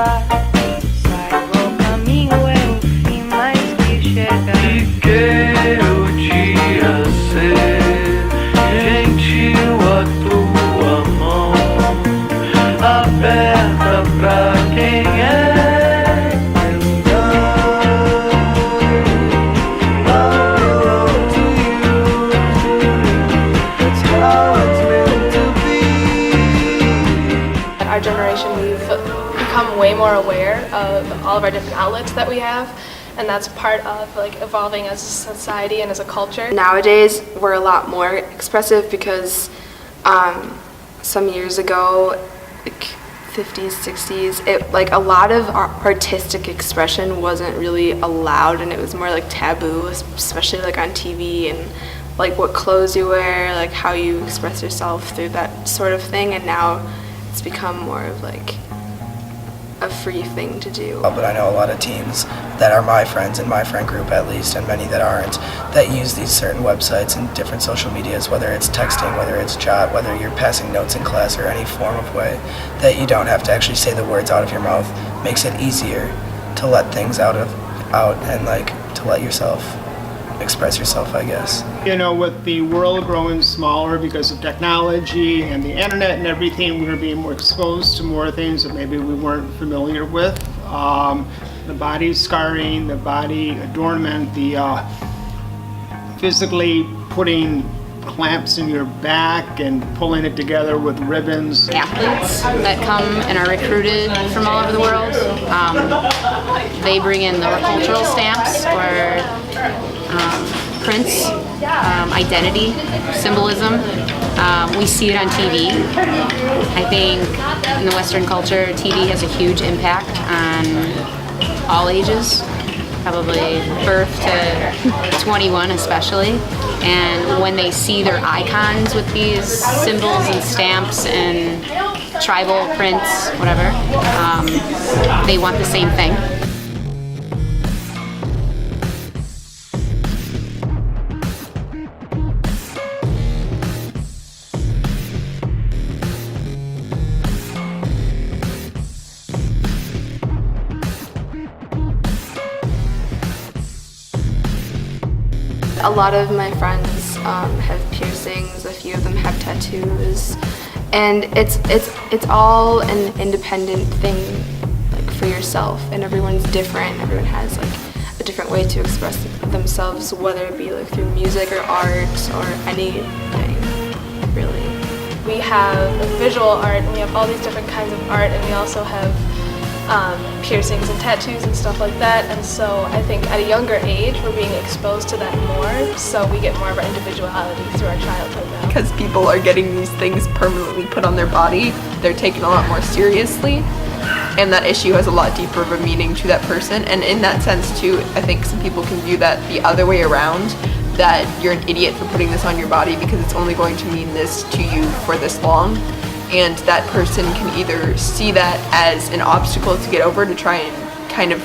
Saiba o caminho é o fim, mas que chega. E quero te ser gentil a tua mão, aberta pra quem é. Our generation, we've become way more aware of all of our different outlets that we have, and that's part of like evolving as a society and as a culture. Nowadays, we're a lot more expressive because some years ago, like 50s, 60s, like a lot of artistic expression wasn't really allowed, and it was more like taboo, especially like on TV and like what clothes you wear, like how you express yourself through that sort of thing, and now it's become more of like a free thing to do. But I know a lot of teens that are my friends, in my friend group at least, and many that aren't, that use these certain websites and different social medias, whether it's texting, whether it's chat, whether you're passing notes in class or any form of way, that you don't have to actually say the words out of your mouth. Makes it easier to let things out and like to let yourself express yourself, I guess. You know, with the world growing smaller because of technology and the internet and everything, we're being more exposed to more things that maybe we weren't familiar with. The body scarring, the body adornment, the physically putting clamps in your back and pulling it together with ribbons. Athletes that come and are recruited from all over the world, they bring in their cultural stamps or prints, identity, symbolism. We see it on TV. I think in the Western culture, TV has a huge impact on all ages, probably birth to 21 especially. And when they see their icons with these symbols and stamps and tribal prints, whatever, they want the same thing. A lot of my friends have piercings, a few of them have tattoos, and it's all an independent thing, like for yourself, and everyone's different. Everyone has like a different way to express themselves, whether it be like through music or art or anything, really. We have visual art, and we have all these different kinds of art, and we also have piercings and tattoos and stuff like that, and so I think at a younger age we're being exposed to that more, so we get more of our individuality through our childhood now. Because people are getting these things permanently put on their body, they're taken a lot more seriously, and that issue has a lot deeper of a meaning to that person. And in that sense too, I think some people can view that the other way around, that you're an idiot for putting this on your body because it's only going to mean this to you for this long. And that person can either see that as an obstacle to get over, to try and kind of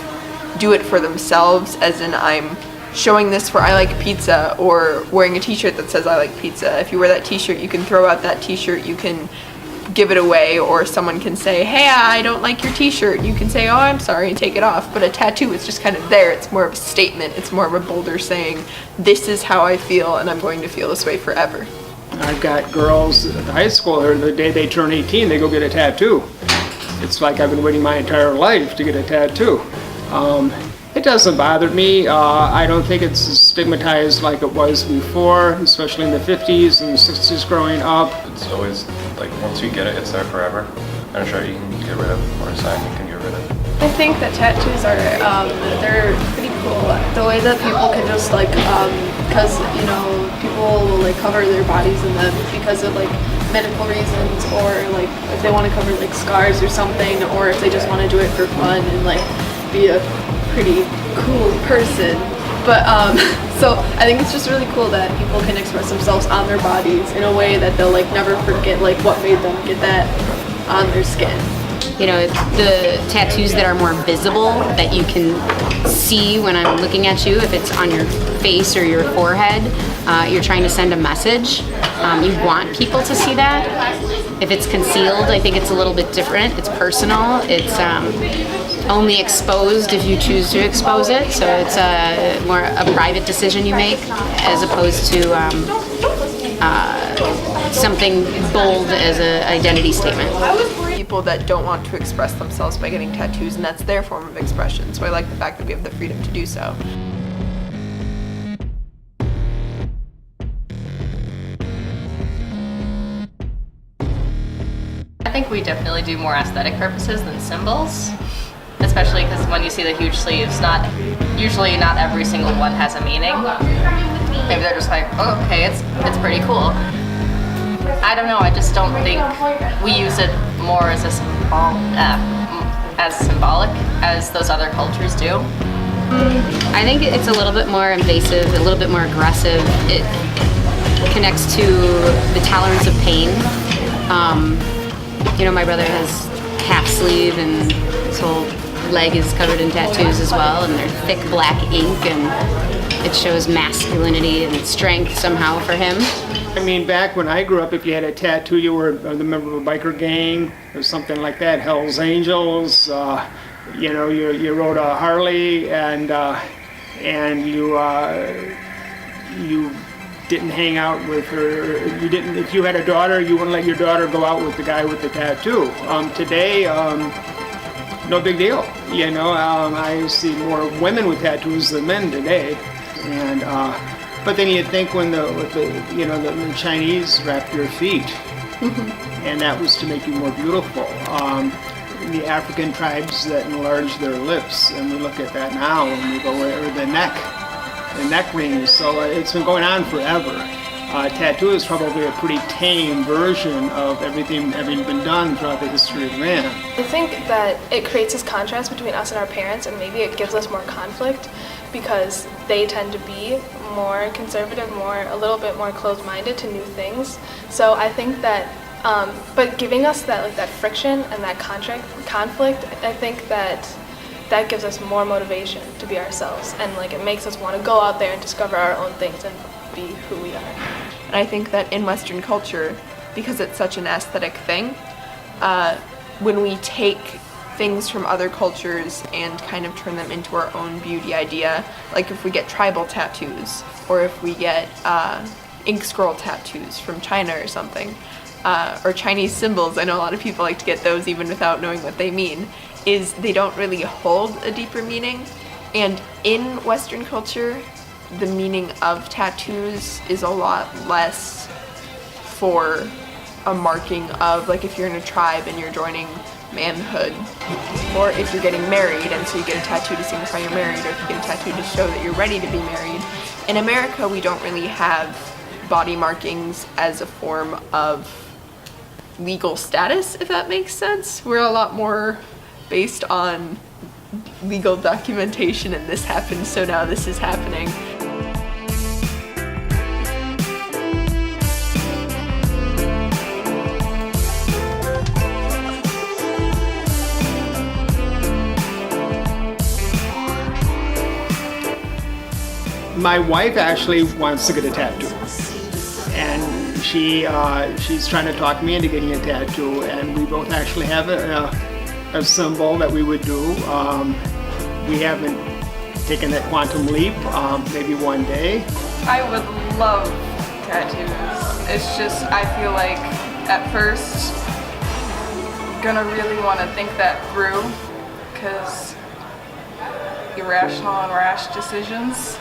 do it for themselves, as in I'm showing this for I like pizza, or wearing a t-shirt that says I like pizza. If you wear that t-shirt, you can throw out that t-shirt, you can give it away, or someone can say, hey, I don't like your t-shirt. You can say, oh, I'm sorry, and take it off. But a tattoo is just kind of there. It's more of a statement. It's more of a bolder saying, this is how I feel, and I'm going to feel this way forever. I've got girls at the high school here, the day they turn 18, they go get a tattoo. It's like I've been waiting my entire life to get a tattoo. It doesn't bother me. I don't think it's as stigmatized like it was before, especially in the 50s and 60s growing up. It's always like once you get it, it's there forever. I'm sure you can get rid of, or a sign you can get rid of. I think that tattoos are, they're pretty cool. The way that people can just like, because, you know, people will like cover their bodies in them because of like medical reasons, or like if they want to cover like scars or something, or if they just want to do it for fun and like be a pretty cool person. But so I think it's just really cool that people can express themselves on their bodies in a way that they'll like never forget like what made them get that on their skin. You know, the tattoos that are more visible, that you can see when I'm looking at you, if it's on your face or your forehead, you're trying to send a message. You want people to see that. If it's concealed, I think it's a little bit different. It's personal. It's only exposed if you choose to expose it. So it's more a private decision you make as opposed to something bold as an identity statement. People that don't want to express themselves by getting tattoos, and that's their form of expression. So I like the fact that we have the freedom to do so. I think we definitely do more aesthetic purposes than symbols, especially because when you see the huge sleeves, usually not every single one has a meaning. Maybe they're just like, oh, okay, it's pretty cool. I don't know, I just don't think we use it more as symbolic as those other cultures do. I think it's a little bit more invasive, a little bit more aggressive. It connects to the tolerance of pain. My brother has half sleeve and his whole leg is covered in tattoos as well, and they're thick black ink, and it shows masculinity and strength somehow for him. I mean, back when I grew up, if you had a tattoo, you were a member of a biker gang or something like that, Hell's Angels. You rode a Harley, and you didn't hang out with her. You didn't. If you had a daughter, you wouldn't let your daughter go out with the guy with the tattoo. Today, no big deal. I see more women with tattoos than men today, and. But then you'd think when the Chinese wrapped their feet, and that was to make you more beautiful. The African tribes that enlarge their lips, and we look at that now, and we go, or the neck rings. So it's been going on forever. Tattoo is probably a pretty tame version of everything having been done throughout the history of man. I think that it creates this contrast between us and our parents, and maybe it gives us more conflict because they tend to be more conservative, a little bit more closed-minded to new things. So I think that, but giving us that friction and that conflict, I think that gives us more motivation to be ourselves, and it makes us want to go out there and discover our own things and be who we are. And I think that in Western culture, because it's such an aesthetic thing, when we take things from other cultures and kind of turn them into our own beauty idea, like if we get tribal tattoos, or if we get ink scroll tattoos from China or something, or Chinese symbols. I know a lot of people like to get those even without knowing what they mean, is they don't really hold a deeper meaning. And in Western culture, the meaning of tattoos is a lot less for a marking of, if you're in a tribe and you're joining manhood, or if you're getting married and so you get a tattoo to signify you're married, or if you get a tattoo to show that you're ready to be married. In America, we don't really have body markings as a form of legal status, if that makes sense. We're a lot more based on legal documentation, and this happened, so now this is happening. My wife actually wants to get a tattoo, and she's trying to talk me into getting a tattoo, and we both actually have a symbol that we would do. We haven't taken that quantum leap, maybe one day. I would love tattoos. It's just, I feel like at first gonna really want to think that through, because irrational and rash decisions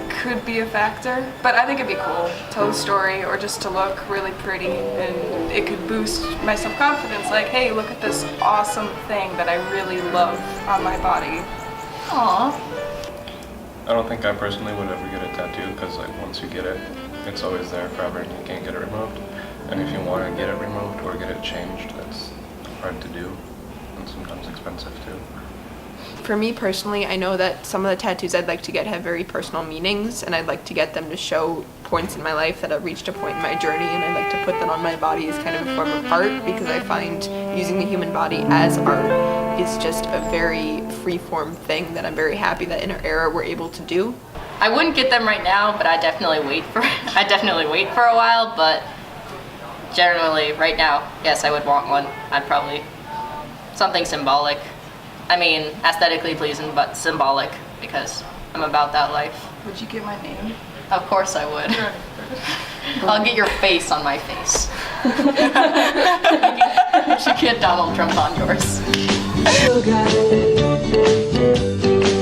could be a factor, but I think it'd be cool. Tell a story, or just to look really pretty, and it could boost my self-confidence, like, hey, look at this awesome thing that I really love on my body. Aww. I don't think I personally would ever get a tattoo, because once you get it, it's always there forever and you can't get it removed. And if you want to get it removed or get it changed, that's hard to do and sometimes expensive too. For me personally, I know that some of the tattoos I'd like to get have very personal meanings, and I'd like to get them to show points in my life that have reached a point in my journey, and I'd like to put them on my body as kind of a form of art, because I find using the human body as art is just a very free-form thing that I'm very happy that in our era we're able to do. I wouldn't get them right now, but I definitely wait for a while, but generally, right now, yes, I would want one. I'd probably, something symbolic. I mean, aesthetically pleasing, but symbolic, because I'm about that life. Would you get my name? Of course I would. I'll get your face on my face. You should get Donald Trump on yours.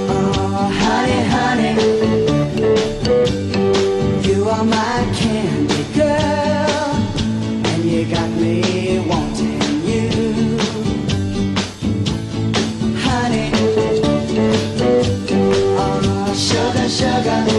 Oh, honey, honey, you are my candy girl, and you got me wanting you. Honey, oh, sugar, sugar.